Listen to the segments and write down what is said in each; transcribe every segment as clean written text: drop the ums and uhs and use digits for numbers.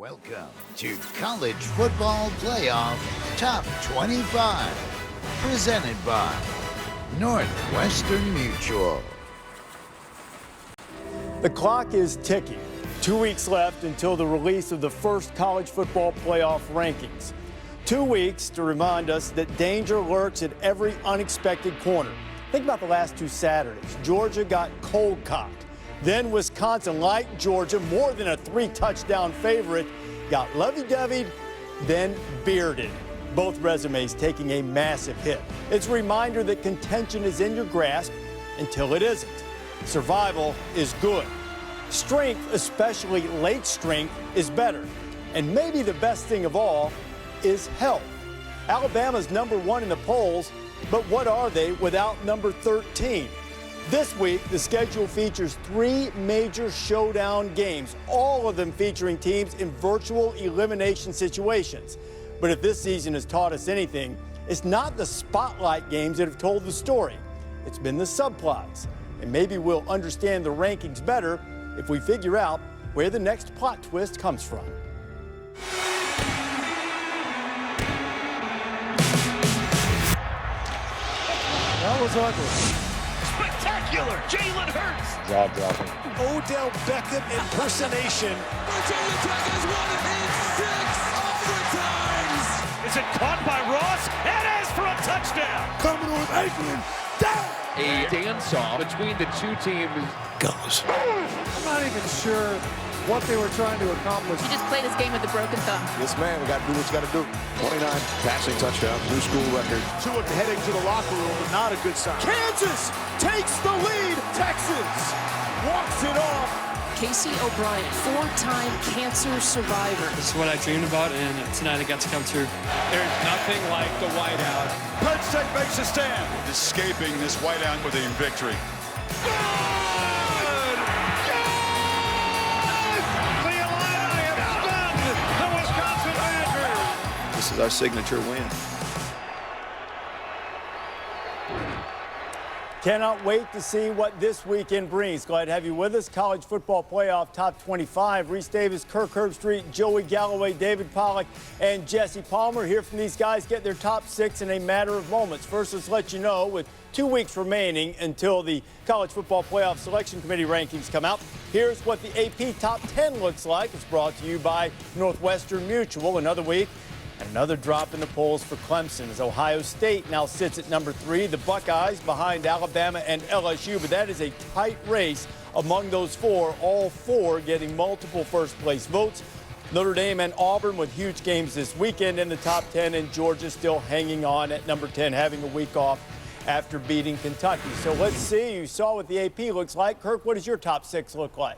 Welcome to College Football Playoff Top 25, presented by Northwestern Mutual. The clock is ticking. 2 weeks left until the release of the first college football playoff rankings. 2 weeks to remind us that danger lurks at every unexpected corner. Think about the last two Saturdays. Georgia got cold-cocked. Then Wisconsin, like Georgia, more than a 3-touchdown favorite, got lovey-doveyed, then bearded. Both resumes taking a massive hit. It's a reminder that contention is in your grasp until it isn't. Survival is good. Strength, especially late strength, is better. And maybe the best thing of all is health. Alabama's #1 in the polls, but what are they without number 13? This week, the schedule features 3 major showdown games, all of them featuring teams in virtual elimination situations. But if this season has taught us anything, it's not the spotlight games that have told the story. It's been the subplots. And maybe we'll understand the rankings better if we figure out where the next plot twist comes from. That was ugly. Spectacular! Jalen Hurts! Jaw dropping. Odell Beckham impersonation. Virginia Tech has won it in 6 overtimes! Is it caught by Ross? It is for a touchdown! Coming with Aikman. Down! A dance-off between the two teams. Goes. I'm not even sure what they were trying to accomplish. You just play this game with a broken thumb. Yes, man. We got to do what you got to do. 29 passing touchdowns, new school record. Tua heading to the locker room, but not a good sign. Kansas takes the lead. Texas walks it off. Casey O'Brien, 4-time cancer survivor. This is what I dreamed about, and tonight it got to come true. There's nothing like the whiteout. Penn State makes a stand. Escaping this whiteout with a victory. This is our signature win. Cannot wait to see what this weekend brings. Glad to have you with us. College Football Playoff Top 25. Rece Davis, Kirk Herbstreit, Joey Galloway, David Pollack, and Jesse Palmer. Hear from these guys get their top 6 in a matter of moments. First, let's let you know, with 2 weeks remaining until the College Football Playoff Selection Committee rankings come out, here's what the AP Top 10 looks like. It's brought to you by Northwestern Mutual. Another week and another drop in the polls for Clemson as Ohio State now sits at number 3. The Buckeyes behind Alabama and LSU, but that is a tight race among those 4, all 4 getting multiple first-place votes. Notre Dame and Auburn with huge games this weekend in the top 10, and Georgia still hanging on at number 10, having a week off after beating Kentucky. So let's see. You saw what the AP looks like. Kirk, what does your top 6 look like?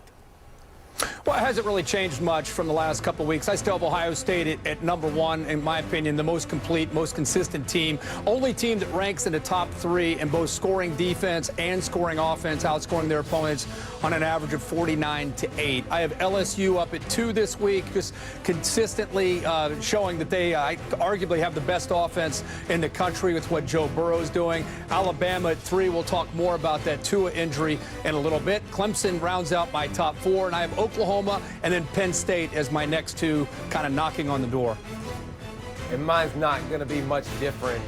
Well, it hasn't really changed much from the last couple of weeks. I still have Ohio State at #1, in my opinion, the most complete, most consistent team. Only team that ranks in the top 3 in both scoring defense and scoring offense, outscoring their opponents on an average of 49-8. I have LSU up at 2 this week, just consistently showing that they arguably have the best offense in the country with what Joe Burrow's doing. Alabama at 3. We'll talk more about that Tua injury in a little bit. Clemson rounds out my top 4, and I have Oklahoma and then Penn State as my next 2, kind of knocking on the door. And mine's not going to be much different.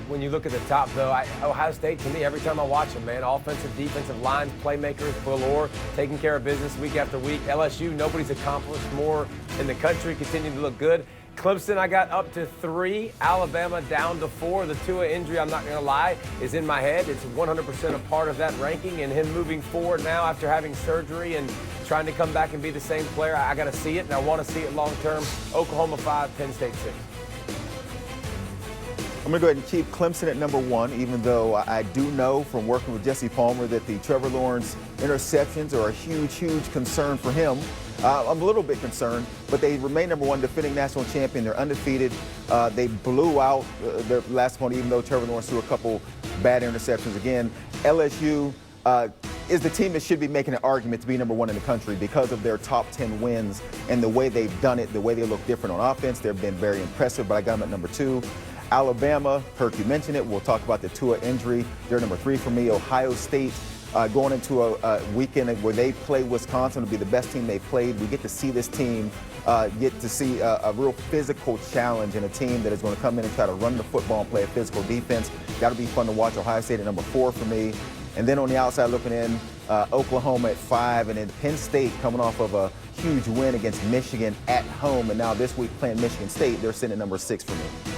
When you look at the top, though, Ohio State, to me, every time I watch them, man, offensive, defensive lines, playmakers, galore, taking care of business week after week. LSU, nobody's accomplished more in the country, continuing to look good. Clemson, I got up to 3. Alabama down to 4. The Tua injury, I'm not going to lie, is in my head. It's 100% a part of that ranking, and him moving forward now after having surgery and trying to come back and be the same player, I got to see it, and I want to see it long term. Oklahoma 5, Penn State 6. I'm going to go ahead and keep Clemson at #1, even though I do know from working with Jesse Palmer that the Trevor Lawrence interceptions are a huge, huge concern for him. I'm a little bit concerned, but they remain #1, defending national champion. They're undefeated. They blew out their last one, even though Trevor Lawrence threw a couple bad interceptions again. LSU is the team that should be making an argument to be #1 in the country because of their top 10 wins and the way they've done it, the way they look different on offense. They've been very impressive, but I got them at #2. Alabama, Kirk, you mentioned it. We'll talk about the Tua injury. They're #3 for me. Ohio State, going into a weekend where they play Wisconsin. It'll be the best team they played. We get to see this team get to see a real physical challenge and a team that is going to come in and try to run the football and play a physical defense. That'll be fun to watch. Ohio State at number 4 for me. And then on the outside looking in, Oklahoma at 5, and then Penn State coming off of a huge win against Michigan at home. And now this week playing Michigan State, they're sitting at number 6 for me.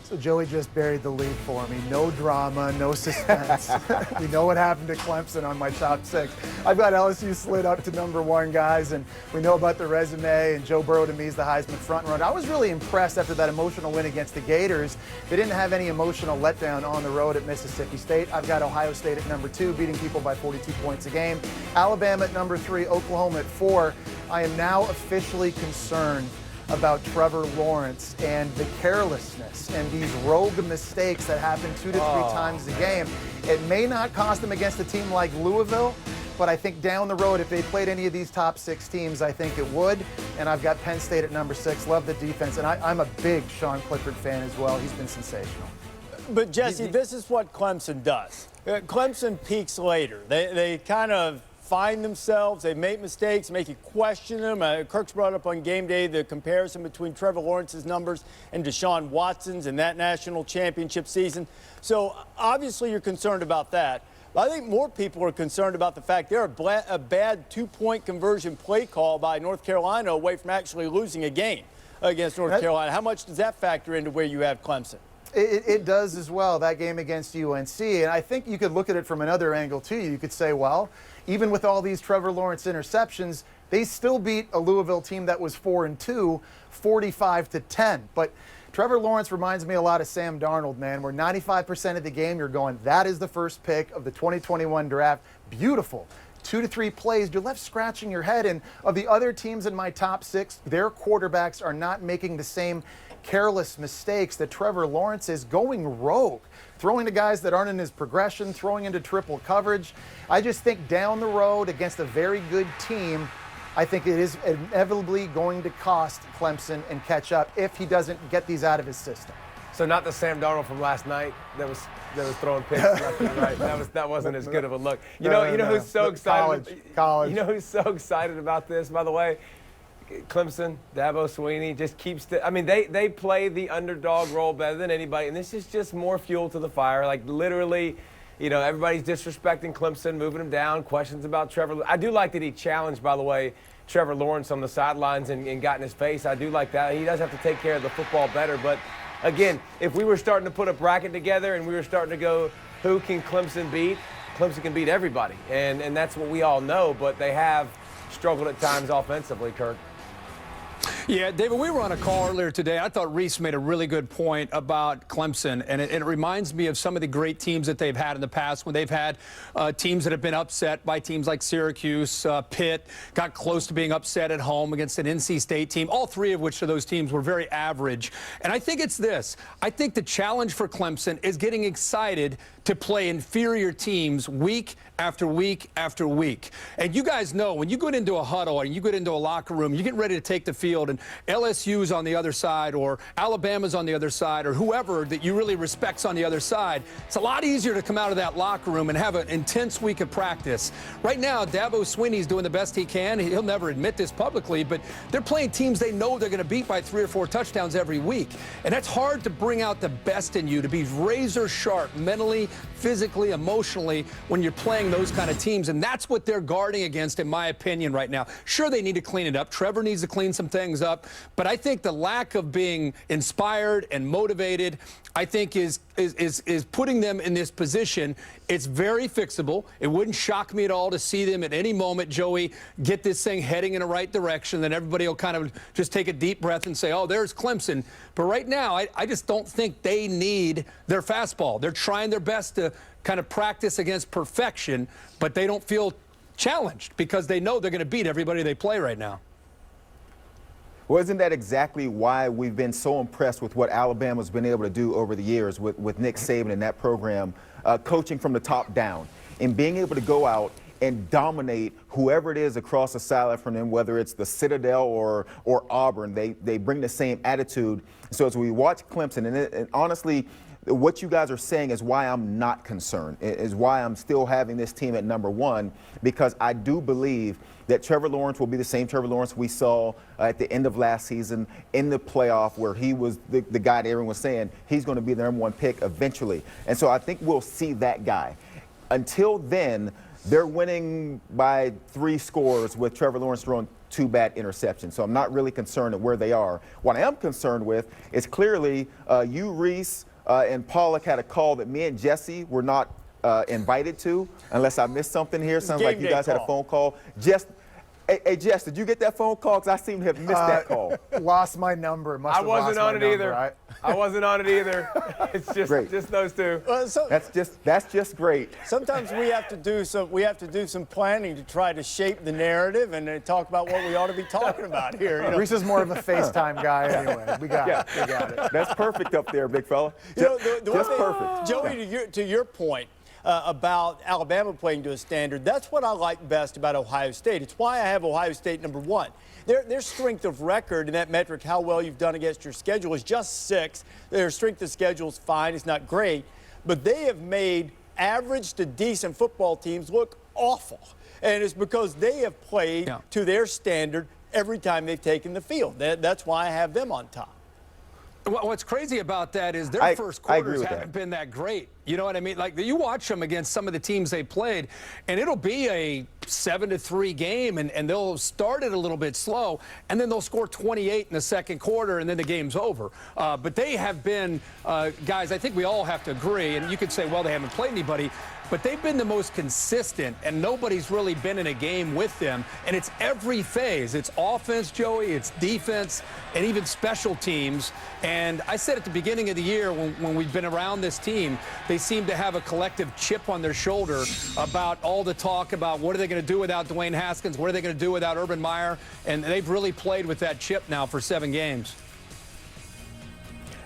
So Joey just buried the lead for me. No drama, no suspense. We know what happened to Clemson on my top 6. I've got LSU slid up to number 1, guys, and we know about the resume, and Joe Burrow to me is the Heisman front runner. I was really impressed after that emotional win against the Gators. They didn't have any emotional letdown on the road at Mississippi State. I've got Ohio State at number 2, beating people by 42 points a game. Alabama at number 3, Oklahoma at 4. I am now officially concerned about Trevor Lawrence and the carelessness and these rogue mistakes that happen 2 to 3 times a game. It may not cost them against a team like Louisville, but I think down the road, if they played any of these top 6 teams, I think it would. And I've got Penn State at number 6. Love the defense. And I'm a big Sean Clifford fan as well. He's been sensational. But, Jesse, this is what Clemson does. Clemson peaks later. They kind of find themselves, they make mistakes, make you question them. Kirk's brought up on game day the comparison between Trevor Lawrence's numbers and Deshaun Watson's in that national championship season. So obviously you're concerned about that. But I think more people are concerned about the fact they're a bad 2-point conversion play call by North Carolina away from actually losing a game against North Carolina. How much does that factor into where you have Clemson? It does as well, that game against UNC. And I think you could look at it from another angle, too. You could say, well, even with all these Trevor Lawrence interceptions, they still beat a Louisville team that was 4-2, 45-10. But Trevor Lawrence reminds me a lot of Sam Darnold, man, where 95% of the game you're going, that is the first pick of the 2021 draft. Beautiful. 2 to 3 plays, you're left scratching your head. And of the other teams in my top 6, their quarterbacks are not making the same careless mistakes that Trevor Lawrence is, going rogue, throwing to guys that aren't in his progression, throwing into triple coverage. I just think down the road against a very good team, I think it is inevitably going to cost Clemson and catch up if he doesn't get these out of his system. So not the Sam Darnold from last night that was throwing picks left and right. That wasn't as good of a look. You know who's so excited? College. You know who's so excited about this, by the way? Clemson, Dabo Swinney just keeps they play the underdog role better than anybody, and this is just more fuel to the fire. Like literally, everybody's disrespecting Clemson, moving him down, questions about Trevor. I do like that he challenged, by the way, Trevor Lawrence on the sidelines and got in his face. I do like that. He does have to take care of the football better, but again, if we were starting to put a bracket together and we were starting to go, who can Clemson beat? Clemson can beat everybody, and that's what we all know, but they have struggled at times offensively, Kirk. Yeah, David, we were on a call earlier today. I thought Rece made a really good point about Clemson, and it reminds me of some of the great teams that they've had in the past when they've had teams that have been upset by teams like Syracuse, Pitt, got close to being upset at home against an NC State team, all 3 of which of those teams were very average. And I think it's this. I think the challenge for Clemson is getting excited to play inferior teams week after week after week. And you guys know when you get into a huddle and you get into a locker room, you get ready to take the field, and LSU's on the other side or Alabama's on the other side or whoever that you really respect's on the other side, it's a lot easier to come out of that locker room and have an intense week of practice. Right now, Dabo Swinney's doing the best he can. He'll never admit this publicly, but they're playing teams they know they're going to beat by 3 or 4 touchdowns every week. And that's hard to bring out the best in you, to be razor sharp mentally, physically, emotionally when you're playing those kind of teams. And that's what they're guarding against, in my opinion, right now. Sure, they need to clean it up. Trevor needs to clean some things up. But I think the lack of being inspired and motivated, I think, is putting them in this position. It's very fixable. It wouldn't shock me at all to see them at any moment, Joey, get this thing heading in the right direction. Then everybody will kind of just take a deep breath and say, oh, there's Clemson. But right now, I just don't think they need their fastball. They're trying their best to kind of practice against perfection, but they don't feel challenged because they know they're going to beat everybody they play right now. Well, isn't that exactly why we've been so impressed with what Alabama's been able to do over the years with Nick Saban and that program, coaching from the top down and being able to go out and dominate whoever it is across the sideline from them, whether it's the Citadel or Auburn. They bring the same attitude. So as we watch Clemson, and honestly, what you guys are saying is why I'm not concerned, is why I'm still having this team at number one, because I do believe that Trevor Lawrence will be the same Trevor Lawrence we saw at the end of last season in the playoff, where he was the guy that everyone was saying he's going to be the number one pick eventually. And so I think we'll see that guy. Until then, they're winning by 3 scores with Trevor Lawrence throwing 2 bad interceptions. So I'm not really concerned at where they are. What I am concerned with is clearly you, Rece, and Pollack had a call that me and Jesse were not invited to, unless I missed something here. Sounds like you guys had a phone call. Hey, Jess, did you get that phone call? Because I seem to have missed that call. Lost my number. I wasn't on it either. I wasn't on it either. It's just those two. That's just great. Sometimes we have to do some planning to try to shape the narrative and talk about what we ought to be talking about here. You know? Reese is more of a FaceTime guy anyway. We got it. We got it. That's perfect up there, big fella. Just perfect. Joey, to your point about Alabama playing to a standard, that's what I like best about Ohio State. It's why I have Ohio State number one. Their strength of record, and that metric, how well you've done against your schedule, is just 6. Their strength of schedule is fine. It's not great. But they have made average to decent football teams look awful. And it's because they have played to their standard every time they've taken the field. That's why I have them on top. What's crazy about that is their first quarters haven't been that great. You know what I mean? Like, you watch them against some of the teams they played, and it'll be a 7-3 game, and they'll start it a little bit slow, and then they'll score 28 in the second quarter, and then the game's over. But they have been, guys, I think we all have to agree, and you could say, well, they haven't played anybody, but they've been the most consistent, and nobody's really been in a game with them. And it's every phase. It's offense, Joey, it's defense, and even special teams. And I said at the beginning of the year when we've been around this team, they seem to have a collective chip on their shoulder about all the talk about what are they going to do without Dwayne Haskins, what are they going to do without Urban Meyer, and they've really played with that chip now for 7 games.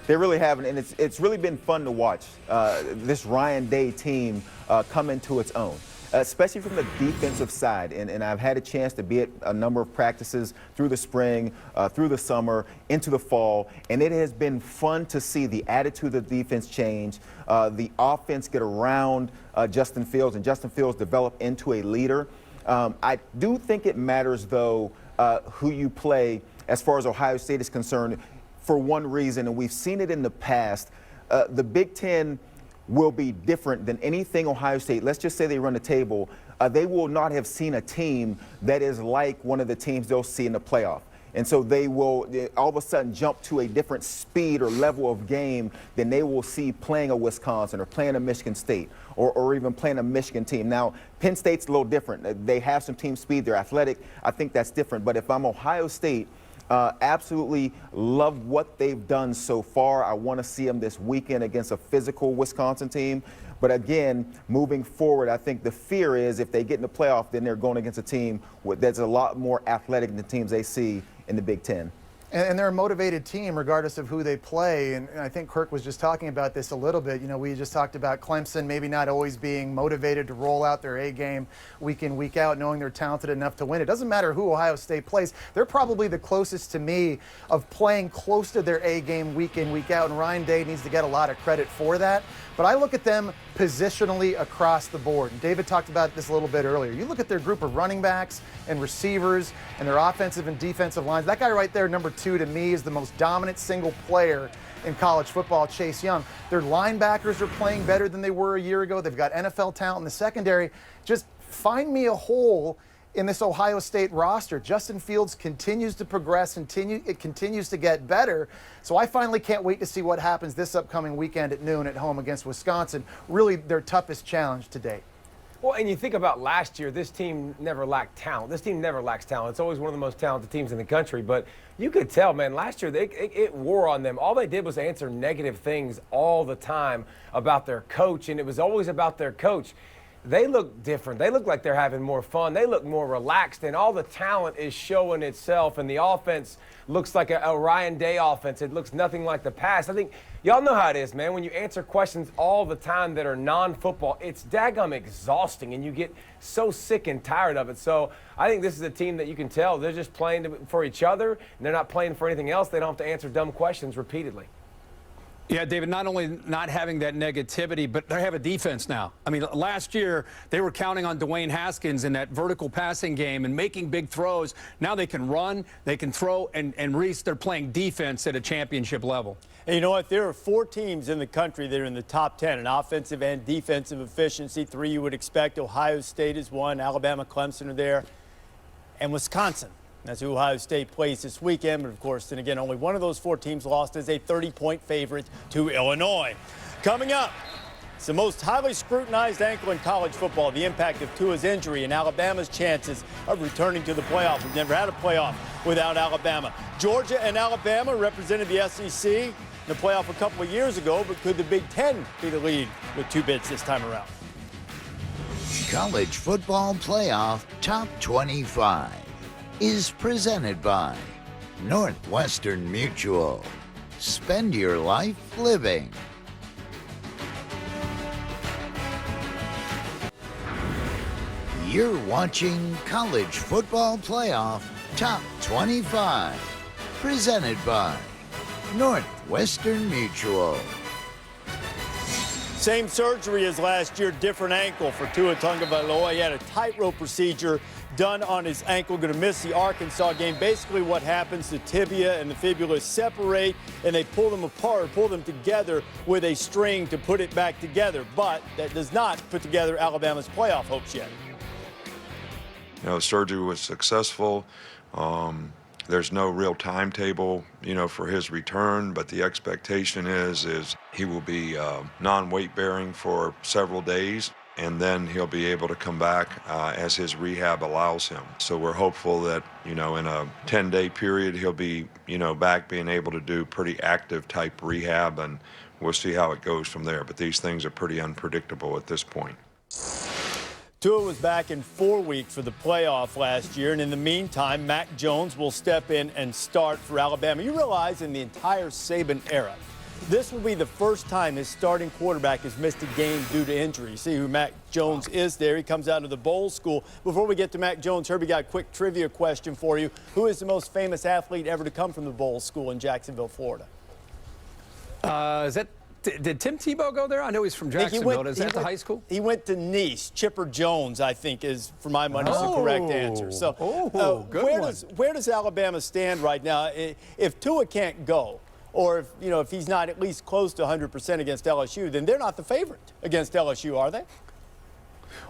They really haven't, and it's really been fun to watch this Ryan Day team come into its own, especially from the defensive side. And I've had a chance to be at a number of practices through the spring, through the summer, into the fall, and it has been fun to see the attitude of the defense change, the offense get around Justin Fields, and Justin Fields develop into a leader. I do think it matters, though, who you play as far as Ohio State is concerned, for one reason, and we've seen it in the past. The Big Ten will be different than anything Ohio State. Let's just say they run the table. They will not have seen a team that is like one of the teams they'll see in the playoff. And so they will all of a sudden jump to a different speed or level of game than they will see playing a Wisconsin or playing a Michigan State or even playing a Michigan team. Now, Penn State's a little different. They have some team speed. They're athletic. I think that's different. But if I'm Ohio State, absolutely love what they've done so far. I want to see them this weekend against a physical Wisconsin team. But again, moving forward, I think the fear is if they get in the playoff, then they're going against a team that's a lot more athletic than the teams they see in the Big Ten. And they're a motivated team regardless of who they play. And I think Kirk was just talking about this a little bit. You know, we just talked about Clemson maybe not always being motivated to roll out their A game week in, week out, knowing they're talented enough to win. It doesn't matter who Ohio State plays. They're probably the closest to me of playing close to their A game week in, week out. And Ryan Day needs to get a lot of credit for that. But I look at them positionally across the board. And David talked about this a little bit earlier. You look at their group of running backs and receivers and their offensive and defensive lines. That guy right there, number 2, to me, is the most dominant single player in college football, Chase Young. Their linebackers are playing better than they were a year ago. They've got NFL talent in the secondary. Just find me a hole in this Ohio State roster. Justin Fields continues to progress, and it continues to get better. So I finally can't wait to see what happens this upcoming weekend at noon at home against Wisconsin. Really their toughest challenge to date. Well, and you think about last year, this team never lacked talent. This team never lacks talent. It's always one of the most talented teams in the country. But you could tell, man, last year it wore on them. All they did was answer negative things all the time about their coach, and it was always about their coach. they look different. They look like they're having more fun. They look more relaxed, and all the talent is showing itself, and the offense looks like a Ryan Day offense. It looks nothing like the past. I think y'all know how it is, man. When you answer questions all the time that are non-football, it's daggum exhausting, and you get so sick and tired of it. So I think this is a team that you can tell they're just playing for each other, and they're not playing for anything else. They don't have to answer dumb questions repeatedly. Yeah, David, not only not having that negativity, but they have a defense now. I mean, last year they were counting on Dwayne Haskins in that vertical passing game and making big throws. Now they can run, they can throw, and Rece, they're playing defense at a championship level. And you know what? There are 4 teams in the country that are in the top 10 in offensive and defensive efficiency. 3 you would expect. Ohio State is 1. Alabama, Clemson are there. And Wisconsin. That's who Ohio State plays this weekend. But, of course, then again, only one of those 4 teams lost as a 30-point favorite to Illinois. Coming up, it's the most highly scrutinized ankle in college football, the impact of Tua's injury and Alabama's chances of returning to the playoff. We've never had a playoff without Alabama. Georgia and Alabama represented the SEC in the playoff a couple of years ago, but could the Big Ten be the lead with 2 bids this time around? College Football Playoff Top 25 is presented by Northwestern Mutual. Spend your life living. You're watching College Football Playoff Top 25, presented by Northwestern Mutual. Same surgery as last year, different ankle for Tua Tagovailoa. He had a tightrope procedure done on his ankle, going to miss the Arkansas game. Basically what happens, the tibia and the fibula separate, and they pull them apart, pull them together with a string to put it back together. But that does not put together Alabama's playoff hopes yet. You know, the surgery was successful. There's no real timetable, you know, for his return, but the expectation is he will be non-weight bearing for several days, and then he'll be able to come back as his rehab allows him. So we're hopeful that, you know, in a 10-day period, he'll be, you know, back being able to do pretty active type rehab, and we'll see how it goes from there. But these things are pretty unpredictable at this point. Tua was back in 4 weeks for the playoff last year, and in the meantime, Mac Jones will step in and start for Alabama. You realize in the entire Saban era, this will be the first time his starting quarterback has missed a game due to injury. See who Mac Jones is there. He comes out of the bowl school. Before we get to Mac Jones, Herbie got a quick trivia question for you. Who is the most famous athlete ever to come from the bowl school in Jacksonville, Florida? Did Tim Tebow go there? I know he's from Jacksonville. Is that the high school? He went to Nice. Chipper Jones, I think, is, for my money, the correct answer. So where does Alabama stand right now? If Tua can't go, or if he's not at least close to 100% against LSU, then they're not the favorite against LSU, are they?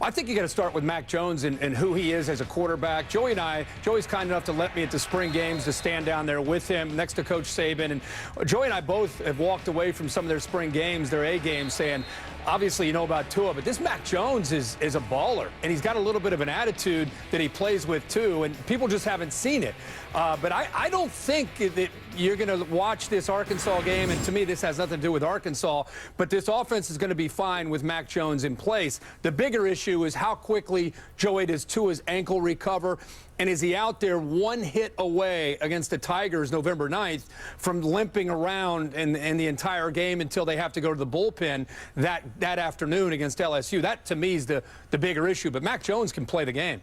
I think you got to start with Mac Jones and who he is as a quarterback. Joey's kind enough to let me at the spring games to stand down there with him next to Coach Saban. And Joey and I both have walked away from some of their spring games, their A games, saying, obviously you know about Tua, but this Mac Jones is a baller. And he's got a little bit of an attitude that he plays with too, and people just haven't seen it. But I don't think that you're going to watch this Arkansas game, and to me this has nothing to do with Arkansas, but this offense is going to be fine with Mac Jones in place. The bigger issue is how quickly Joey does Tua's ankle recover, and is he out there one hit away against the Tigers November 9th from limping around in the entire game until they have to go to the bullpen that afternoon against LSU. That, to me, is the bigger issue, but Mac Jones can play the game.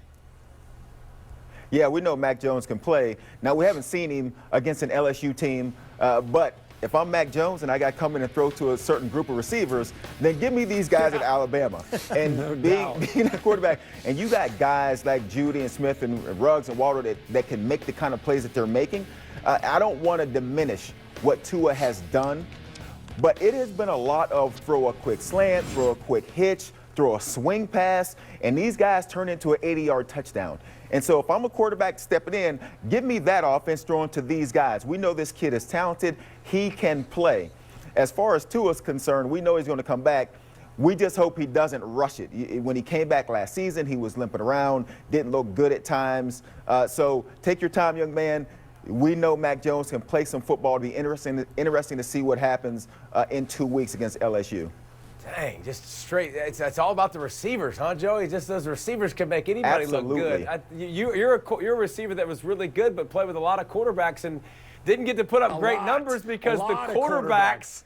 Yeah, we know Mac Jones can play. Now, we haven't seen him against an LSU team, but if I'm Mac Jones and I got to come in and throw to a certain group of receivers, then give me these guys at Alabama. And being a quarterback, and you got guys like Judy and Smith and Ruggs and Walter that can make the kind of plays that they're making. I don't want to diminish what Tua has done, but it has been a lot of throw a quick slant, throw a quick hitch, throw a swing pass, and these guys turn into an 80-yard touchdown. And so if I'm a quarterback stepping in, give me that offense throwing to these guys. We know this kid is talented. He can play. As far as Tua's concerned, we know he's going to come back. We just hope he doesn't rush it. When he came back last season, he was limping around, didn't look good at times. So take your time, young man. We know Mac Jones can play some football. It'll be interesting to see what happens in 2 weeks against LSU. Dang, just straight. It's all about the receivers, huh, Joey? Just those receivers can make anybody look good. You're a receiver that was really good, but played with a lot of quarterbacks and didn't get to put up great numbers because the quarterbacks.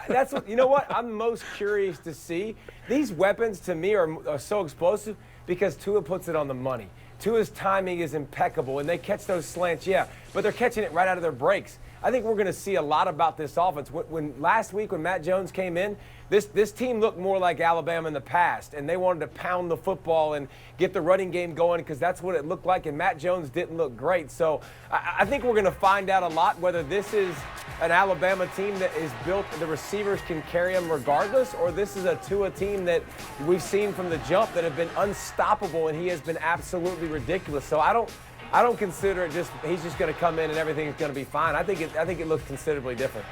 That's what, you know what? I'm most curious to see. These weapons to me are so explosive because Tua puts it on the money. Tua's timing is impeccable, and they catch those slants, yeah, but they're catching it right out of their breaks. I think we're going to see a lot about this offense. Last week when Matt Jones came in, this team looked more like Alabama in the past, and they wanted to pound the football and get the running game going because that's what it looked like, and Matt Jones didn't look great. So I think we're going to find out a lot whether this is an Alabama team that is built, the receivers can carry them regardless, or this is a Tua team that we've seen from the jump that have been unstoppable, and he has been absolutely ridiculous. So I don't consider it just he's just going to come in and everything's going to be fine. I think it looks considerably different.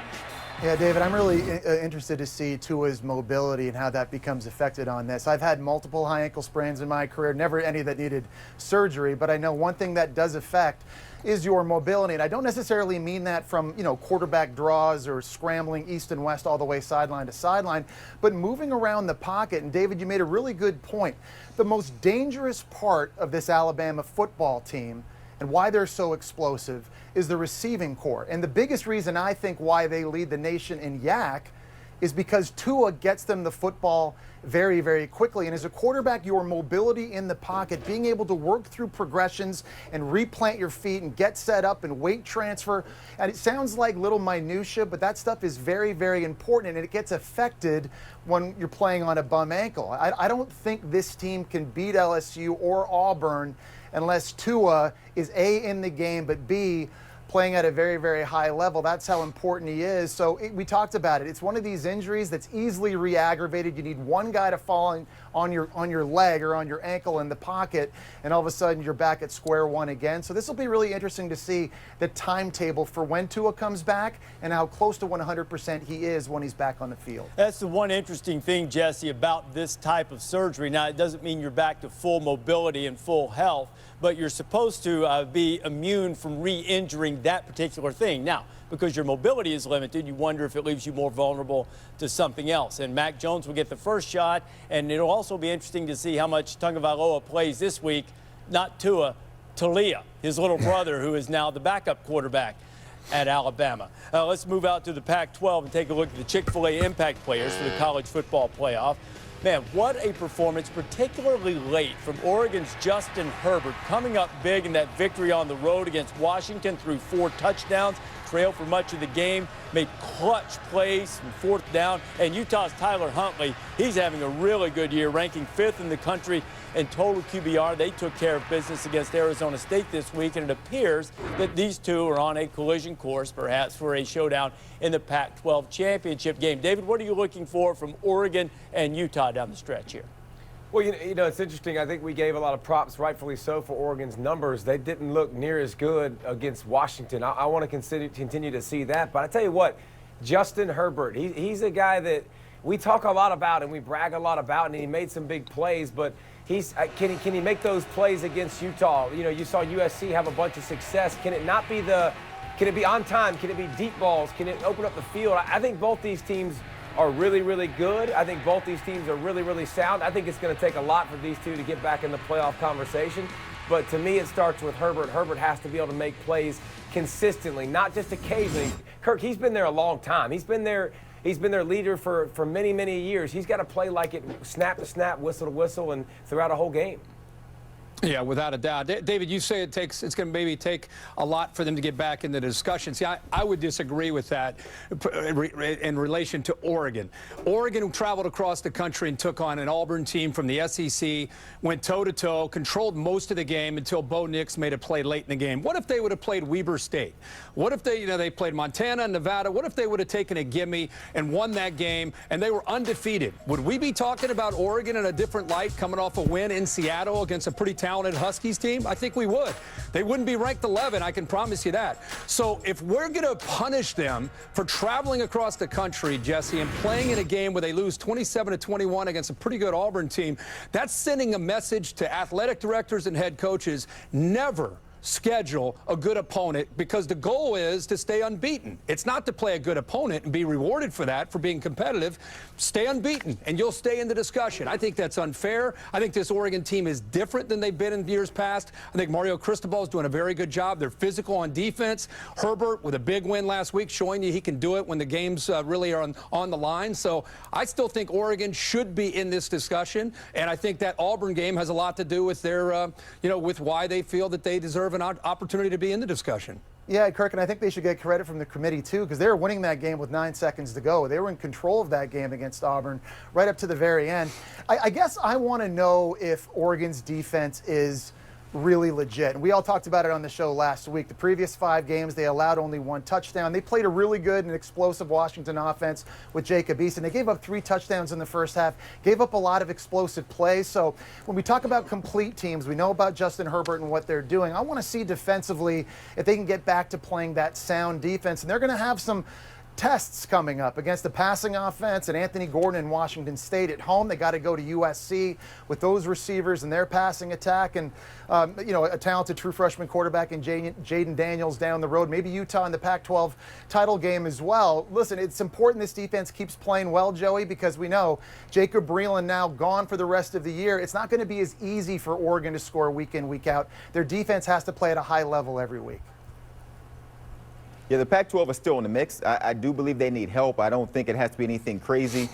Yeah, David, I'm really interested to see Tua's mobility and how that becomes affected on this. I've had multiple high ankle sprains in my career, never any that needed surgery, but I know one thing that does affect is your mobility. And I don't necessarily mean that from, quarterback draws or scrambling east and west all the way sideline to sideline, but moving around the pocket. And David, you made a really good point. The most dangerous part of this Alabama football team and why they're so explosive is the receiving core. And the biggest reason I think why they lead the nation in yak is because Tua gets them the football very, very quickly. And as a quarterback, your mobility in the pocket, being able to work through progressions and replant your feet and get set up and weight transfer. And it sounds like little minutia, but that stuff is very, very important, and it gets affected when you're playing on a bum ankle. I don't think this team can beat LSU or Auburn unless Tua is A, in the game, but B, playing at a very, very high level. That's how important he is. So we talked about it. It's one of these injuries that's easily re-aggravated. You need one guy to fall on your leg or on your ankle in the pocket, and all of a sudden you're back at square one again. So this will be really interesting to see the timetable for when Tua comes back and how close to 100% he is when he's back on the field. That's the one interesting thing, Jesse, about this type of surgery. Now, it doesn't mean you're back to full mobility and full health, but you're supposed to be immune from re-injuring that particular thing. Now, because your mobility is limited, you wonder if it leaves you more vulnerable to something else. And Mac Jones will get the first shot, and it'll also be interesting to see how much Tagovailoa plays this week. Not Tua, Talia, his little brother, who is now the backup quarterback at Alabama. Let's move out to the Pac-12 and take a look at the Chick-fil-A impact players for the college football playoff. Man, what a performance, particularly late from Oregon's Justin Herbert, coming up big in that victory on the road against Washington through 4 touchdowns, trailed for much of the game, made clutch plays from 4th down. And Utah's Tyler Huntley, he's having a really good year, ranking 5th in the country in total QBR. They took care of business against Arizona State this week, and it appears that these two are on a collision course, perhaps, for a showdown in the Pac-12 championship game. David, what are you looking for from Oregon and Utah down the stretch here? Well, you know, it's interesting. I think we gave a lot of props, rightfully so, for Oregon's numbers. They didn't look near as good against Washington. I want to continue to see that. But I tell you what, Justin Herbert, he's a guy that we talk a lot about and we brag a lot about, and he made some big plays, but can he make those plays against Utah? You know, you saw USC have a bunch of success. Can it be on time? Can it be deep balls? Can it open up the field? I think both these teams are really, really good. I think both these teams are really, really sound. I think it's going to take a lot for these two to get back in the playoff conversation. But to me, it starts with Herbert. Herbert has to be able to make plays consistently, not just occasionally. Kirk, he's been there a long time. He's been their leader for many, many years. He's got to play like it, snap to snap, whistle to whistle, and throughout a whole game. Yeah, without a doubt. David, you say it's going to maybe take a lot for them to get back in the discussion. See, I would disagree with that in relation to Oregon. Oregon traveled across the country and took on an Auburn team from the SEC, went toe-to-toe, controlled most of the game until Bo Nix made a play late in the game. What if they would have played Weber State? What if they played Montana and Nevada? What if they would have taken a gimme and won that game and they were undefeated? Would we be talking about Oregon in a different light coming off a win in Seattle against a pretty talented Huskies team? I think we would. They wouldn't be ranked 11, I can promise you that. So if we're going to punish them for traveling across the country, Jesse, and playing in a game where they lose 27-21 against a pretty good Auburn team, that's sending a message to athletic directors and head coaches: never schedule a good opponent, because the goal is to stay unbeaten. It's not to play a good opponent and be rewarded for that, for being competitive. Stay unbeaten, and you'll stay in the discussion. I think that's unfair. I think this Oregon team is different than they've been in years past. I think Mario Cristobal is doing a very good job. They're physical on defense. Herbert with a big win last week, showing you he can do it when the games really are on the line. So I still think Oregon should be in this discussion, and I think that Auburn game has a lot to do with their, with why they feel that they deserve an opportunity to be in the discussion. Yeah, Kirk, and I think they should get credit from the committee, too, because they were winning that game with 9 seconds to go. They were in control of that game against Auburn right up to the very end. I guess I want to know if Oregon's defense is really legit. And we all talked about it on the show last week. The previous 5 games, they allowed only 1 touchdown. They played a really good and explosive Washington offense with Jacob Eason. They gave up 3 touchdowns in the first half, gave up a lot of explosive plays. So when we talk about complete teams, we know about Justin Herbert and what they're doing. I want to see defensively if they can get back to playing that sound defense. And they're going to have some tests coming up against the passing offense and Anthony Gordon in Washington State. At home, they got to go to USC with those receivers and their passing attack, and a talented true freshman quarterback in Jaden Daniels down the road. Maybe Utah in the Pac-12 title game as well. Listen, it's important this defense keeps playing well, Joey, because we know Jacob Breeland now gone for the rest of the year. It's not going to be as easy for Oregon to score week in, week out. Their defense has to play at a high level every week. Yeah, the Pac-12 is still in the mix. I do believe they need help. I don't think it has to be anything crazy.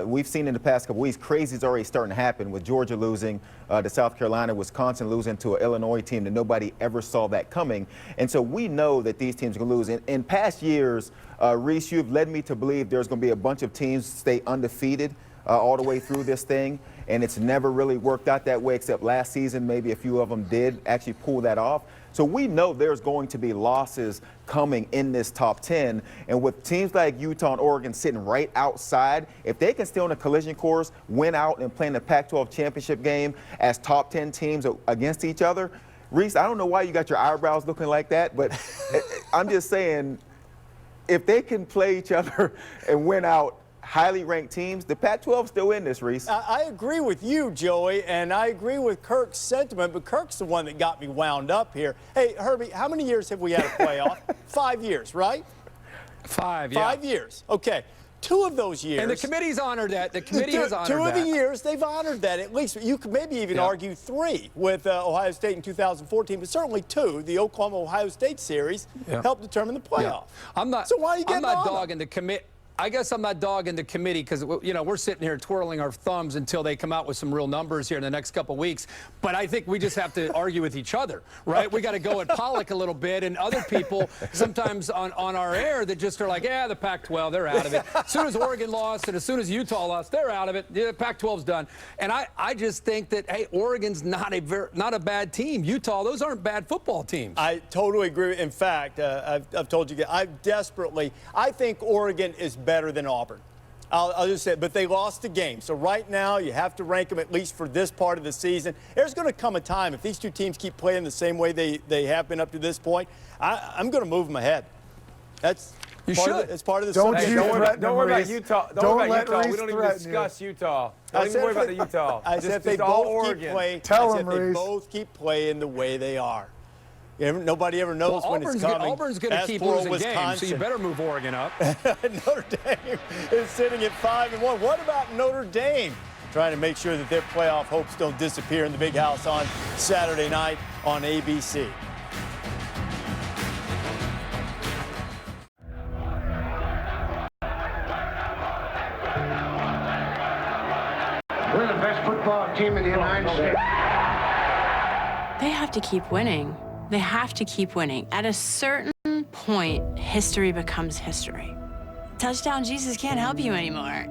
We've seen in the past couple weeks, crazy is already starting to happen, with Georgia losing to South Carolina, Wisconsin losing to an Illinois team that nobody ever saw that coming. And so we know that these teams are going to lose. In past years, Rece, you've led me to believe there's going to be a bunch of teams stay undefeated all the way through this thing. And it's never really worked out that way, except last season. Maybe a few of them did actually pull that off. So we know there's going to be losses coming in this top 10. And with teams like Utah and Oregon sitting right outside, if they can stay on the collision course, win out and play in the Pac-12 championship game as top 10 teams against each other, Rece, I don't know why you got your eyebrows looking like that, but I'm just saying, if they can play each other and win out highly ranked teams, the Pac-12 still in this, Rece. I agree with you, Joey, and I agree with Kirk's sentiment, but Kirk's the one that got me wound up here. Hey, Herbie, how many years have we had a playoff? 5 years, right? 5, yeah. 5 years. Okay. 2 of those years. And the committee's honored that. The committee has honored that. 2 of the years, they've honored that. At least you could maybe even argue 3 with Ohio State in 2014, but certainly 2. The Oklahoma-Ohio State series helped determine the playoff. So why are you getting on them? I'm not dogging the committee. I guess I'm not dogging the committee because, we're sitting here twirling our thumbs until they come out with some real numbers here in the next couple of weeks. But I think we just have to argue with each other, right? We got to go at Pollack a little bit, and other people sometimes on our air that just are like, yeah, the Pac-12, they're out of it. As soon as Oregon lost and as soon as Utah lost, they're out of it. The Pac-12's done. And I just think that, hey, Oregon's not a bad team. Utah, those aren't bad football teams. I totally agree. In fact, I've told you, I think Oregon is better than Auburn. I'll just say, but they lost the game. So right now, you have to rank them at least for this part of the season. There's going to come a time, if these 2 teams keep playing the same way they have been up to this point, I'm going to move them ahead. That's part of the Don't worry about Utah. Don't worry about Utah. We don't even discuss Utah. Don't even worry about the Utah. I said they both keep playing. They both keep playing the way they are. Nobody ever knows when it's coming. Auburn's going to keep losing games, so you better move Oregon up. Notre Dame is sitting at 5-1. What about Notre Dame? Trying to make sure that their playoff hopes don't disappear in the Big House on Saturday night on ABC. We're the best football team in the United States. They have to keep winning. They have to keep winning. At a certain point, history becomes history. Touchdown Jesus can't help you anymore.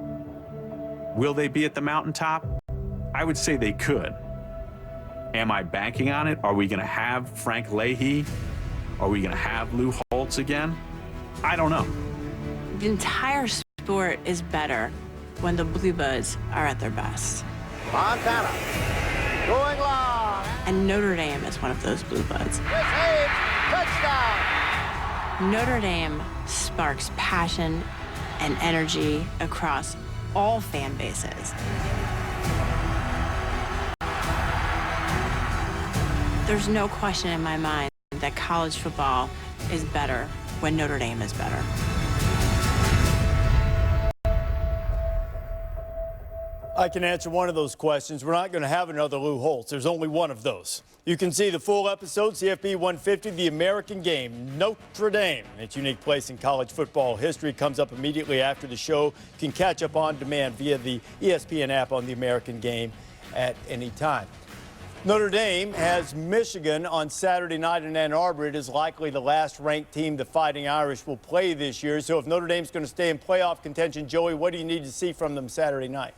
Will they be at the mountaintop? I would say they could. Am I banking on it? Are we going to have Frank Leahy? Are we going to have Lou Holtz again? I don't know. The entire sport is better when the Blue Bloods are at their best. Montana going long. And Notre Dame is one of those Blue Bloods. Touchdown. Notre Dame sparks passion and energy across all fan bases. There's no question in my mind that college football is better when Notre Dame is better. I can answer one of those questions. We're not going to have another Lou Holtz. There's only one of those. You can see the full episode, CFB 150, The American Game, Notre Dame. Its unique place in college football history comes up immediately after the show. You can catch up on demand via the ESPN app on The American Game at any time. Notre Dame has Michigan on Saturday night in Ann Arbor. It is likely the last ranked team the Fighting Irish will play this year. So if Notre Dame's going to stay in playoff contention, Joey, what do you need to see from them Saturday night?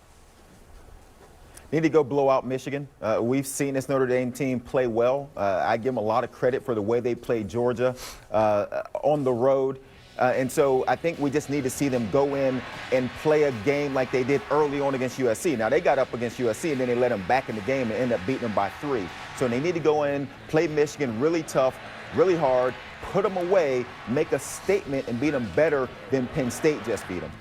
Need to go blow out Michigan. We've seen this Notre Dame team play well. I give them a lot of credit for the way they played Georgia on the road. And so I think we just need to see them go in and play a game like they did early on against USC. Now, they got up against USC, and then they let them back in the game and end up beating them by 3. So they need to go in, play Michigan really tough, really hard, put them away, make a statement, and beat them better than Penn State just beat them.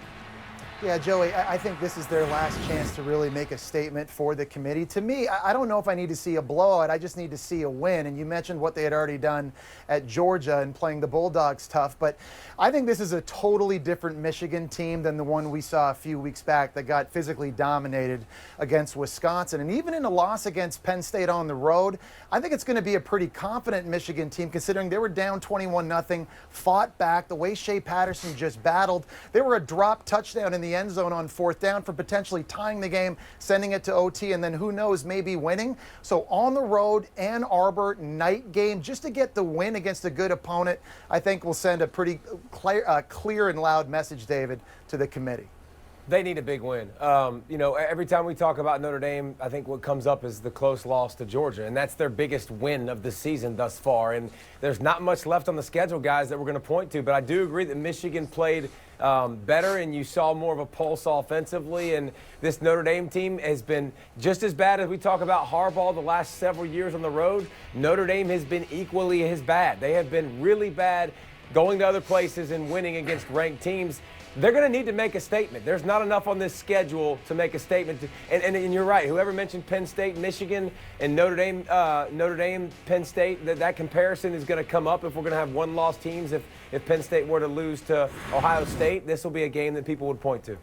Yeah, Joey, I think this is their last chance to really make a statement for the committee. To me, I don't know if I need to see a blowout. I just need to see a win. And you mentioned what they had already done at Georgia and playing the Bulldogs tough. But I think this is a totally different Michigan team than the one we saw a few weeks back that got physically dominated against Wisconsin. And even in a loss against Penn State on the road, I think it's going to be a pretty confident Michigan team considering they were down 21-0, fought back, the way Shea Patterson just battled. They were a drop touchdown in the end zone on 4th down for potentially tying the game, sending it to OT, and then who knows, maybe winning. So on the road, Ann Arbor, night game, just to get the win against a good opponent, I think will send a pretty clear and loud message, David, to the committee. They need a big win. You know, every time we talk about Notre Dame, I think what comes up is the close loss to Georgia, and that's their biggest win of the season thus far. And there's not much left on the schedule, guys, that we're going to point to, but I do agree that Michigan played better, and you saw more of a pulse offensively. And this Notre Dame team has been just as bad as we talk about Harbaugh the last several years on the road. Notre Dame has been equally as bad. They have been really bad going to other places and winning against ranked teams. They're going to need to make a statement. There's not enough on this schedule to make a statement. And you're right. Whoever mentioned Penn State, Michigan, and Notre Dame, Penn State, that comparison is going to come up if we're going to have one-loss teams. If Penn State were to lose to Ohio State, this will be a game that people would point to.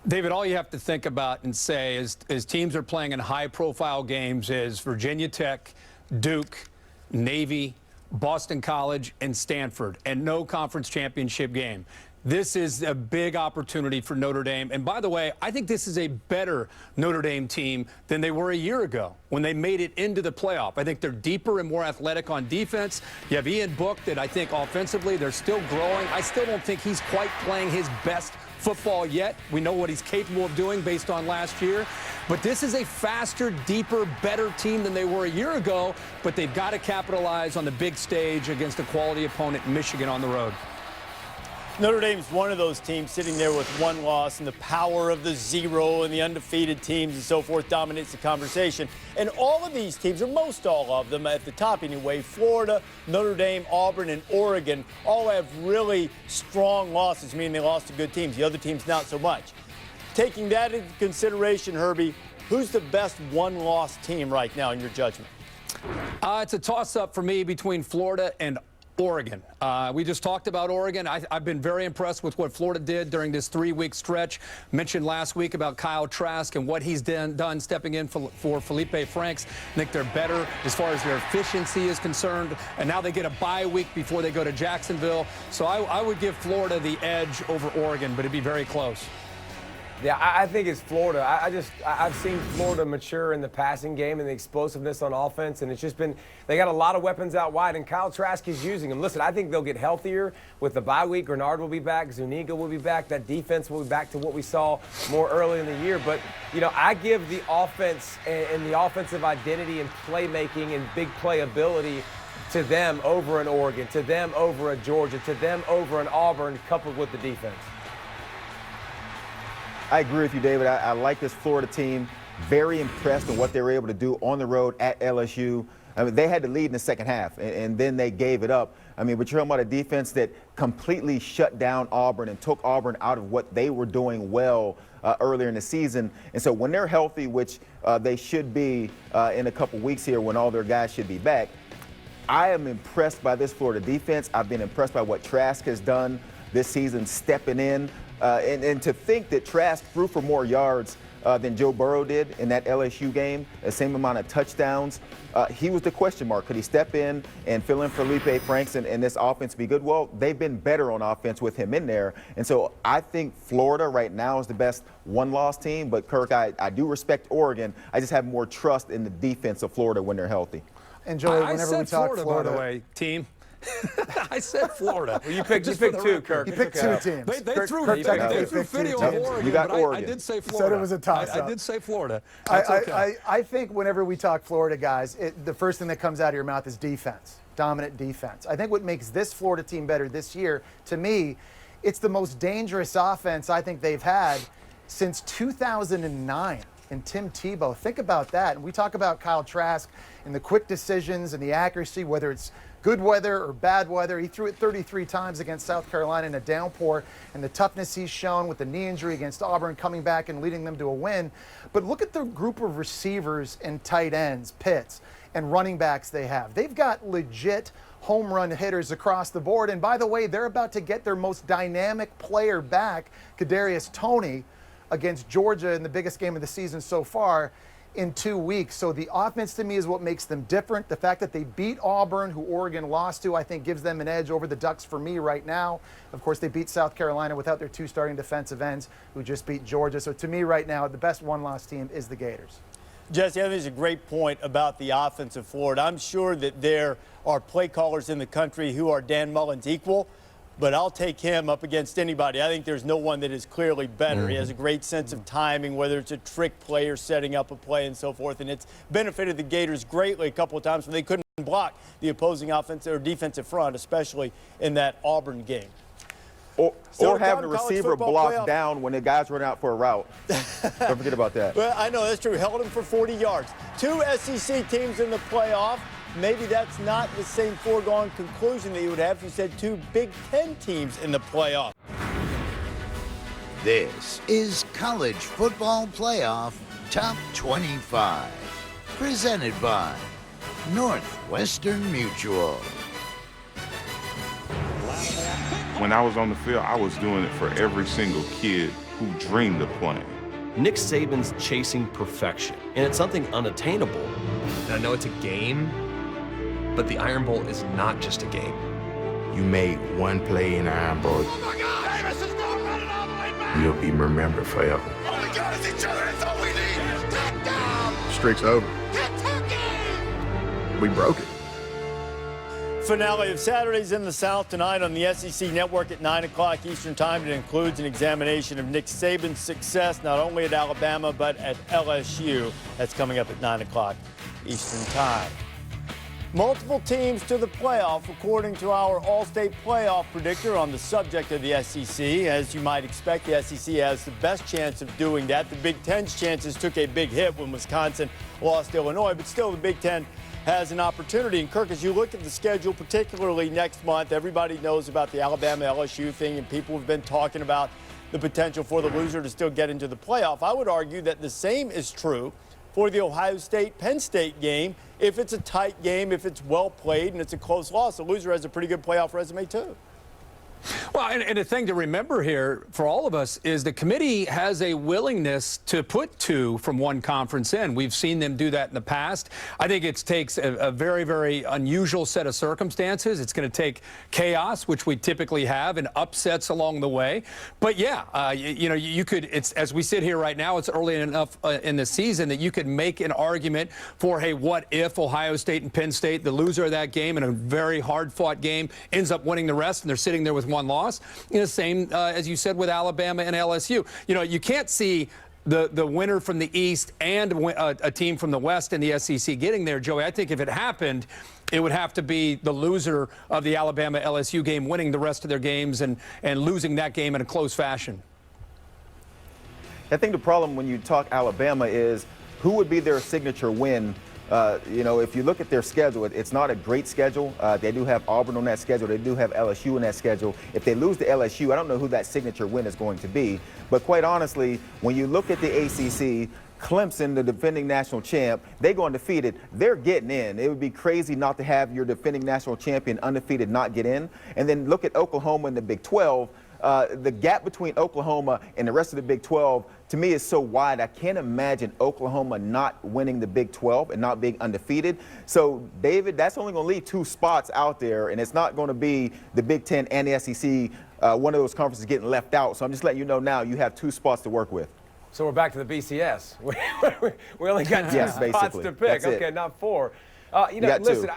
David, all you have to think about and say is teams are playing in high-profile games is Virginia Tech, Duke, Navy, Boston College, and Stanford, and no conference championship game. This is a big opportunity for Notre Dame. And by the way, I think this is a better Notre Dame team than they were a year ago when they made it into the playoff. I think they're deeper and more athletic on defense. You have Ian Book that I think offensively they're still growing. I still don't think he's quite playing his best football yet. We know what he's capable of doing based on last year. But this is a faster, deeper, better team than they were a year ago. But they've got to capitalize on the big stage against a quality opponent in Michigan on the road. Notre Dame's one of those teams sitting there with one loss, and the power of the zero and the undefeated teams and so forth dominates the conversation. And all of these teams, or most all of them at the top anyway, Florida, Notre Dame, Auburn, and Oregon, all have really strong losses, meaning they lost to good teams. The other teams not so much. Taking that into consideration, Herbie, who's the best one-loss team right now in your judgment? It's a toss-up for me between Florida and Oregon. We just talked about Oregon. I've been very impressed with what Florida did during this 3-week stretch. Mentioned last week about Kyle Trask and what he's done stepping in for Felipe Franks. I think they're better as far as their efficiency is concerned. And now they get a bye week before they go to Jacksonville. So I would give Florida the edge over Oregon, but it'd be very close. Yeah, I think it's Florida. I've seen Florida mature in the passing game and the explosiveness on offense, and it's just been they got a lot of weapons out wide, and Kyle Trask is using them. Listen, I think they'll get healthier with the bye week. Grenard will be back. Zuniga will be back. That defense will be back to what we saw more early in the year. But, you know, I give the offense and the offensive identity and playmaking and big playability to them over an Oregon, to them over a Georgia, to them over an Auburn, coupled with the defense. I agree with you, David. I like this Florida team. Very impressed with what they were able to do on the road at LSU. I mean, they had to lead in the second half, and then they gave it up. I mean, but you're talking about a defense that completely shut down Auburn and took Auburn out of what they were doing well earlier in the season. And so when they're healthy, which they should be in a couple weeks here when all their guys should be back, I am impressed by this Florida defense. I've been impressed by what Trask has done this season, stepping in. And to think that Trask threw for more yards than Joe Burrow did in that LSU game, the same amount of touchdowns. He was the question mark. Could he step in and fill in for Felipe Franks and this offense be good? Well, they've been better on offense with him in there. And so I think Florida right now is the best one-loss team. But, Kirk, I do respect Oregon. I just have more trust in the defense of Florida when they're healthy. And, Joey, whenever we talk Florida, by the way, team. I said Florida. Well, you picked two, Kirk. You picked two teams. They threw video of Oregon, you got but Oregon. I did say Florida. You said it was a toss-up. I did say Florida. I think whenever we talk Florida, guys, the first thing that comes out of your mouth is defense, dominant defense. I think what makes this Florida team better this year, to me, it's the most dangerous offense I think they've had since 2009. And Tim Tebow, think about that. And we talk about Kyle Trask and the quick decisions and the accuracy, whether it's good weather or bad weather. He threw it 33 times against South Carolina in a downpour, and the toughness he's shown with the knee injury against Auburn, coming back and leading them to a win. But look at the group of receivers and tight ends, Pitts, and running backs they have. They've got legit home run hitters across the board. And by the way, they're about to get their most dynamic player back, Kadarius Toney, against Georgia in the biggest game of the season so far in 2 weeks. So the offense to me is what makes them different. The fact that they beat Auburn, who Oregon lost to, I think gives them an edge over the Ducks for me right now. Of course, they beat South Carolina without their two starting defensive ends who just beat Georgia. So to me right now, the best one-loss team is the Gators. Jesse, I think it's a great point about the offense of Florida. I'm sure that there are play callers in the country who are Dan Mullen's equal, but I'll take him up against anybody. I think there's no one that is clearly better. He has a great sense of timing, whether it's a trick play or setting up a play and so forth. And it's benefited the Gators greatly a couple of times when they couldn't block the opposing offensive or defensive front, especially in that Auburn game. Or having the receiver blocked down when the guy's running out for a route. Don't forget about that. Well, I know that's true. Held him for 40 yards. 2 SEC teams in the playoff. Maybe that's not the same foregone conclusion that you would have if you said 2 Big Ten teams in the playoff. This is College Football Playoff Top 25, presented by Northwestern Mutual. When I was on the field, I was doing it for every single kid who dreamed of playing. Nick Saban's chasing perfection, and it's something unattainable. And I know it's a game, but the Iron Bowl is not just a game. You made one play in the Iron Bowl. Oh my God! Davis is going running all the way back! You'll be remembered forever. All we got is each other, that's all we need! Touchdown! Streak's over. Kentucky! We broke it. Finale of Saturdays in the South tonight on the SEC Network at 9 o'clock Eastern Time. It includes an examination of Nick Saban's success, not only at Alabama, but at LSU. That's coming up at 9 o'clock Eastern Time. Multiple teams to the playoff, according to our All-State playoff predictor on the subject of the SEC. As you might expect, the SEC has the best chance of doing that. The Big Ten's chances took a big hit when Wisconsin lost to Illinois, but still the Big Ten has an opportunity. And Kirk, as you look at the schedule, particularly next month, everybody knows about the Alabama-LSU thing, and people have been talking about the potential for the loser to still get into the playoff. I would argue that the same is true for the Ohio State-Penn State game. If it's a tight game, if it's well played, and it's a close loss, the loser has a pretty good playoff resume too. Well, and the thing to remember here for all of us is the committee has a willingness to put 2 from one conference in. We've seen them do that in the past. I think it takes a very, very unusual set of circumstances. It's going to take chaos, which we typically have, and upsets along the way. But yeah, you could, it's, as we sit here right now, it's early enough in the season that you could make an argument for, hey, what if Ohio State and Penn State, the loser of that game in a very hard-fought game, ends up winning the rest, and they're sitting there with one loss? Same as you said with Alabama and LSU. You can't see the winner from the East and a team from the West in the SEC getting there, Joey. I think if it happened, it would have to be the loser of the Alabama-LSU game winning the rest of their games and losing that game in a close fashion. I think the problem when you talk Alabama is who would be their signature win You know, if you look at their schedule, it's not a great schedule. They do have Auburn on that schedule. They do have LSU on that schedule. If they lose to LSU, I don't know who that signature win is going to be. But quite honestly, when you look at the ACC, Clemson, the defending national champ, they go undefeated. They're getting in. It would be crazy not to have your defending national champion undefeated not get in. And then look at Oklahoma in the Big 12. The gap between Oklahoma and the rest of the Big 12, to me, is so wide. I can't imagine Oklahoma not winning the Big 12 and not being undefeated. So, David, that's only going to leave 2 spots out there, and it's not going to be the Big 10 and the SEC, one of those conferences getting left out. So I'm just letting you know now you have 2 spots to work with. So we're back to the BCS. We only got 2 spots to pick. Okay, not 4. You know, listen,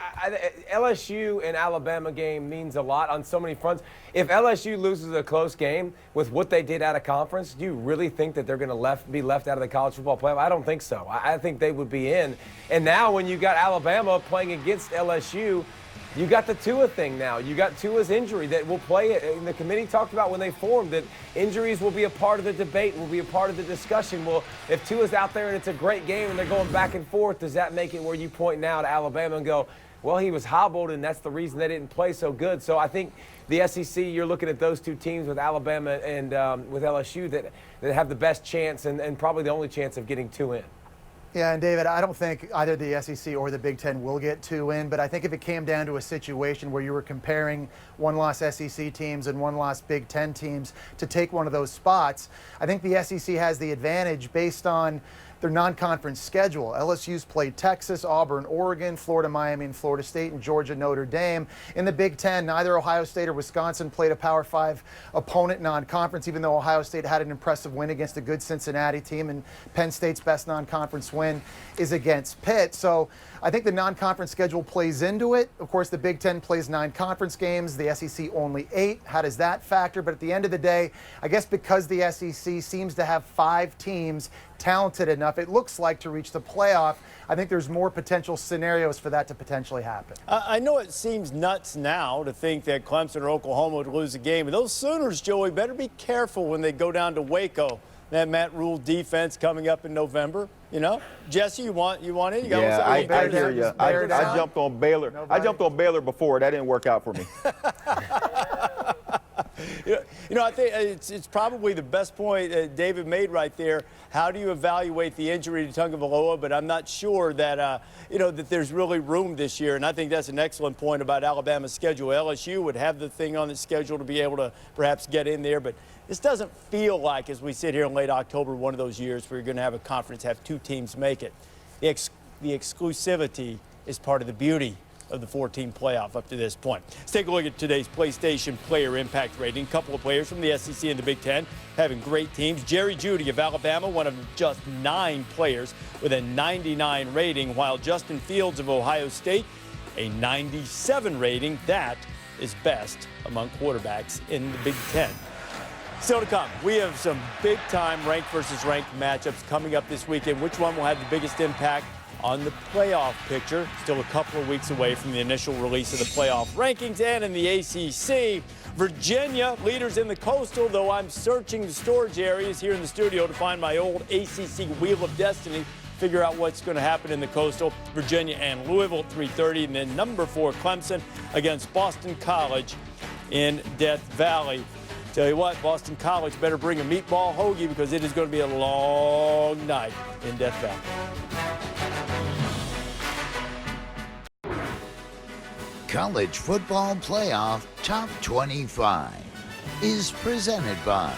LSU and Alabama game means a lot on so many fronts. If LSU loses a close game with what they did out of conference, do you really think that they're going to be left out of the college football playoff? I don't think so. I think they would be in. And now when you got Alabama playing against LSU, you got the Tua thing now. You got Tua's injury that will play it. And the committee talked about when they formed that injuries will be a part of the debate, will be a part of the discussion. Well, if Tua's out there and it's a great game and they're going back and forth, does that make it where you point now to Alabama and go, well, he was hobbled and that's the reason they didn't play so good? So I think the SEC, you're looking at those 2 teams with Alabama and with LSU that have the best chance and probably the only chance of getting 2 in. Yeah, and David, I don't think either the SEC or the Big Ten will get 2 in, but I think if it came down to a situation where you were comparing 1-loss SEC teams and 1-loss Big Ten teams to take one of those spots, I think the SEC has the advantage based on their non-conference schedule. LSU's played Texas, Auburn, Oregon, Florida, Miami, and Florida State, and Georgia, Notre Dame. In the Big Ten, neither Ohio State or Wisconsin played a Power 5 opponent non-conference, even though Ohio State had an impressive win against a good Cincinnati team, and Penn State's best non-conference win is against Pitt. So I think the non-conference schedule plays into it. Of course, the Big Ten plays 9 conference games, the SEC only 8. How does that factor? But at the end of the day, I guess because the SEC seems to have 5 teams talented enough, it looks like, to reach the playoff, I think there's more potential scenarios for that to potentially happen. I know it seems nuts now to think that Clemson or Oklahoma would lose a game, but those Sooners, Joey, better be careful when they go down to Waco. That Matt Rule defense coming up in November. You know, Jesse, you want it? You got yeah, I hear you. I jumped on Baylor. Nobody. I jumped on Baylor before. That didn't work out for me. You know, I think it's probably the best point David made right there. How do you evaluate the injury to Tagovailoa? But I'm not sure that, that there's really room this year. And I think that's an excellent point about Alabama's schedule. LSU would have the thing on the schedule to be able to perhaps get in there. But this doesn't feel like, as we sit here in late October, one of those years where you're going to have a conference, have 2 teams make it. The exclusivity is part of the beauty of the 4-team playoff up to this point. Let's take a look at today's PlayStation Player Impact Rating. A couple of players from the SEC and the Big Ten having great teams. Jerry Jeudy of Alabama, one of just 9 players with a 99 rating, while Justin Fields of Ohio State, a 97 rating. That is best among quarterbacks in the Big Ten. Still to come, we have some big-time ranked versus ranked matchups coming up this weekend. Which one will have the biggest impact on the playoff picture? Still a couple of weeks away from the initial release of the playoff rankings. And in the ACC, Virginia, leaders in the Coastal, though I'm searching the storage areas here in the studio to find my old ACC Wheel of Destiny, figure out what's going to happen in the Coastal. Virginia and Louisville, 3:30, and then number 4, Clemson against Boston College in Death Valley. Tell you what, Boston College better bring a meatball hoagie because it is going to be a long night in Death Valley. College Football Playoff Top 25 is presented by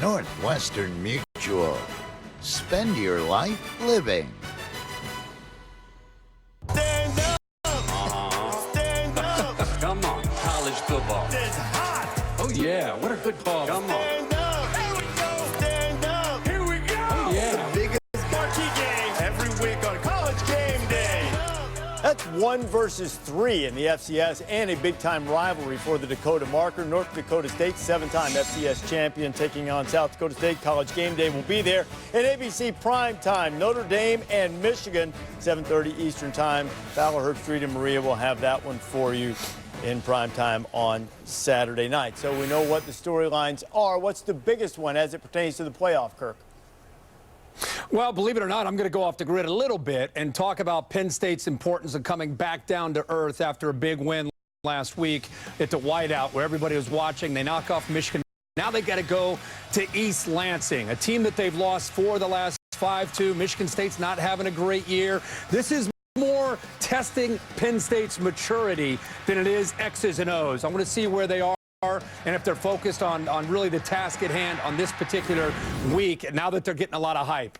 Northwestern Mutual. Spend your life living. Stand up! Stand up! Come on, college football. It's hot! Oh yeah, what a good call. Come on. Stand up! Here we go! Stand up! Here we go! Oh yeah. The biggest marquee game every week on College Game Day. That's 1 versus 3 in the FCS and a big-time rivalry for the Dakota Marker. North Dakota State, 7-time FCS champion, taking on South Dakota State. College Game Day will be there. And ABC Primetime, Notre Dame and Michigan, 7:30 Eastern Time. Fowler, Herbstreit, and Maria will have that one for you in primetime on Saturday night. So we know what the storylines are. What's the biggest one as it pertains to the playoff, Kirk? Well, believe it or not, I'm going to go off the grid a little bit and talk about Penn State's importance of coming back down to earth after a big win last week at the whiteout where everybody was watching. They knock off Michigan. Now they got to go to East Lansing, a team that they've lost 4 of the last 5 to. Michigan State's not having a great year. This is more testing Penn State's maturity than it is X's and O's. I want to see where they are and if they're focused on really the task at hand on this particular week, now that they're getting a lot of hype.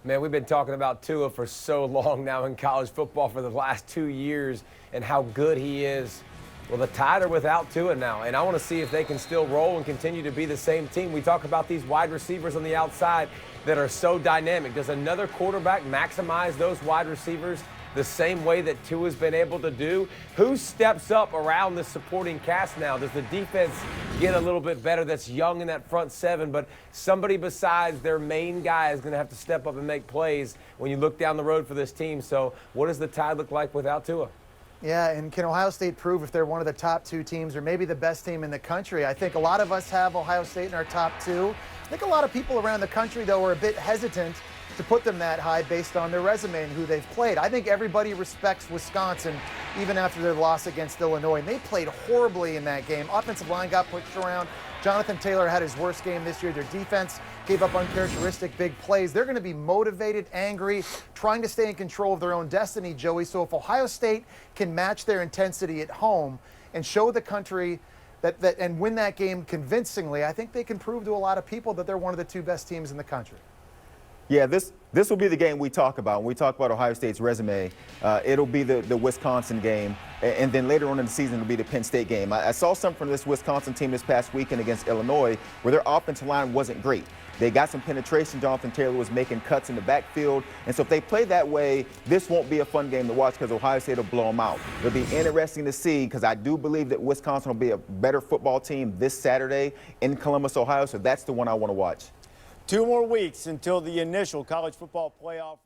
Man, we've been talking about Tua for so long now in college football for the last 2 years and how good he is. Well, the Tide are without Tua now, and I want to see if they can still roll and continue to be the same team. We talk about these wide receivers on the outside that are so dynamic. Does another quarterback maximize those wide receivers the same way that Tua's been able to do? Who steps up around the supporting cast now? Does the defense get a little bit better that's young in that front 7, but somebody besides their main guy is going to have to step up and make plays when you look down the road for this team? So what does the Tide look like without Tua? Yeah, and can Ohio State prove if they're one of the top 2 teams or maybe the best team in the country? I think a lot of us have Ohio State in our top 2. I think a lot of people around the country, though, are a bit hesitant to put them that high based on their resume and who they've played. I think everybody respects Wisconsin even after their loss against Illinois, and they played horribly in that game. Offensive line got pushed around. Jonathan Taylor had his worst game this year. Their defense gave up uncharacteristic big plays. They're going to be motivated, angry, trying to stay in control of their own destiny, Joey. So if Ohio State can match their intensity at home and show the country that and win that game convincingly, I think they can prove to a lot of people that they're one of the 2 best teams in the country. Yeah, this will be the game we talk about. When we talk about Ohio State's resume, it'll be the Wisconsin game, and then later on in the season, it'll be the Penn State game. I saw something from this Wisconsin team this past weekend against Illinois where their offensive line wasn't great. They got some penetration. Jonathan Taylor was making cuts in the backfield. And so if they play that way, this won't be a fun game to watch because Ohio State will blow them out. It'll be interesting to see because I do believe that Wisconsin will be a better football team this Saturday in Columbus, Ohio. So that's the one I want to watch. 2 more weeks until the initial college football playoff.